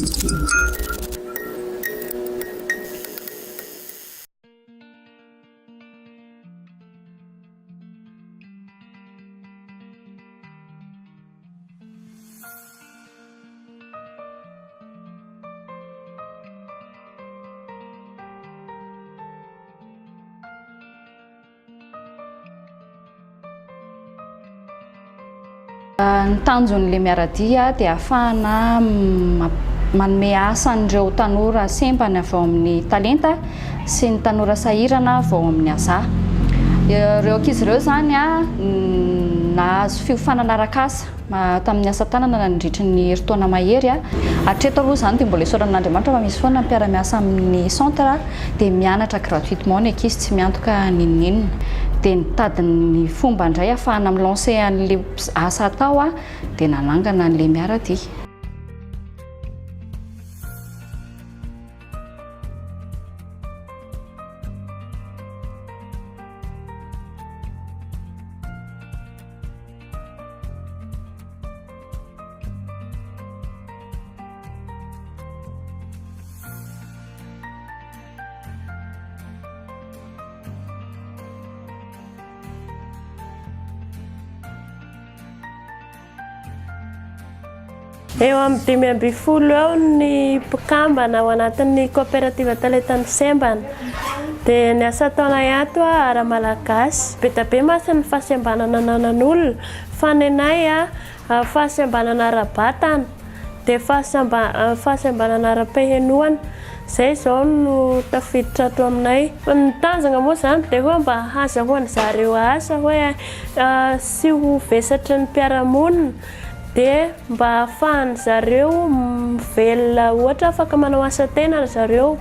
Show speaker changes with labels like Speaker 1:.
Speaker 1: Ny tanjon'le miaradia dia ahafahana manome asa an'ireo tanora sembany avy ao amin'ny talenta sy ny tanora sahirana avy ao amin'ny asa. Ireo ankizy ireo zany nahazo fiofanana arak'asa tamin'ny asa tanana nandritry ny herintaona mahery hatreto aloha zany dia mbola isaoran'Andriamanitra fa misy foana mpiara-miasa amin'ny centre dia mianatra gratuitement ny ankizy tsy miantoka ninninona. Dia nitadiny fomba indray ahafahana milancer an'le asa atao dia nanangana an'le miaradia.
Speaker 2: Eo amin'ny 5 eo ny mpikambana ao anatin'ny coopérative talentan'ny sembana. Dia ny asa taona ato ara-malagasy be dia be masy ny fahasembanana ananan'olona fa ny anay fahasembanana ara-batana dia fahasembanana ara-pehenoana. Zay zao no tafiditra ato aminay. Ny tanjona moa zany dia hoe mba hahazahoana zareo asa hoe sy ho vesatry ny mpiara-monina dia mba ahafahany zareo mivelona ohatra afaka manao asa tena zareo.